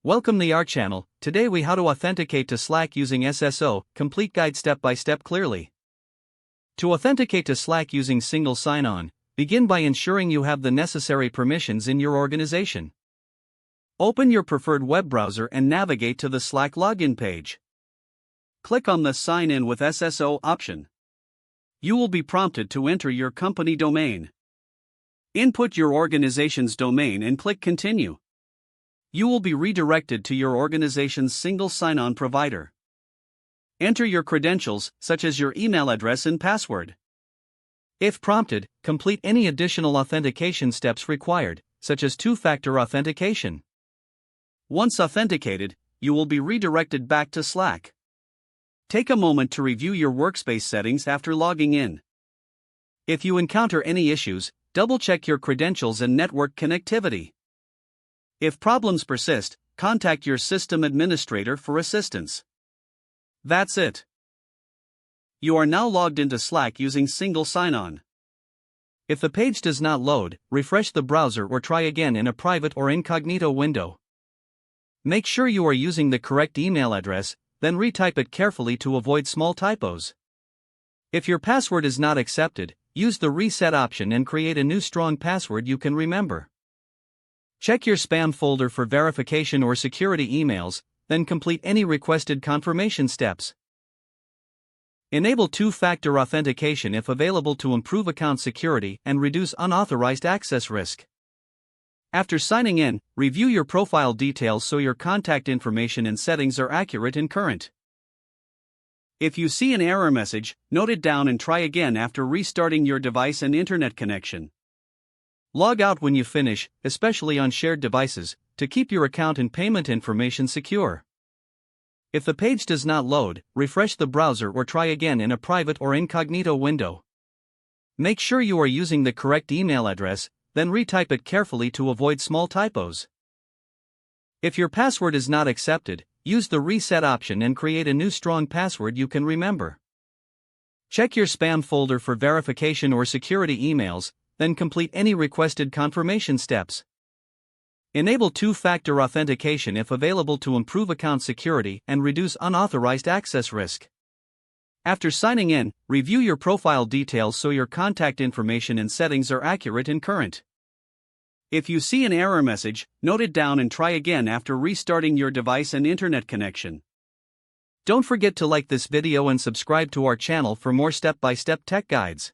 Welcome to our channel. Today we how to authenticate to Slack using SSO, complete guide step by step clearly. To authenticate to Slack using single sign-on, begin by ensuring you have the necessary permissions in your organization. Open your preferred web browser and navigate to the Slack login page. Click on the Sign in with SSO option. You will be prompted to enter your company domain. Input your organization's domain and click Continue. You will be redirected to your organization's single sign-on provider. Enter your credentials, such as your email address and password. If prompted, complete any additional authentication steps required, such as two-factor authentication. Once authenticated, you will be redirected back to Slack. Take a moment to review your workspace settings after logging in. If you encounter any issues, double-check your credentials and network connectivity. If problems persist, contact your system administrator for assistance. That's it. You are now logged into Slack using single sign-on. If the page does not load, refresh the browser or try again in a private or incognito window. Make sure you are using the correct email address, then retype it carefully to avoid small typos. If your password is not accepted, use the reset option and create a new strong password you can remember. Check your spam folder for verification or security emails, then complete any requested confirmation steps. Enable two-factor authentication if available to improve account security and reduce unauthorized access risk. After signing in, review your profile details so your contact information and settings are accurate and current. If you see an error message, note it down and try again after restarting your device and internet connection. Log out when you finish, especially on shared devices, to keep your account and payment information secure. If the page does not load, refresh the browser or try again in a private or incognito window. Make sure you are using the correct email address, then retype it carefully to avoid small typos. If your password is not accepted, use the reset option and create a new strong password you can remember. Check your spam folder for verification or security emails, then complete any requested confirmation steps. Enable two-factor authentication if available to improve account security and reduce unauthorized access risk. After signing in, review your profile details so your contact information and settings are accurate and current. If you see an error message, note it down and try again after restarting your device and internet connection. Don't forget to like this video and subscribe to our channel for more step-by-step tech guides.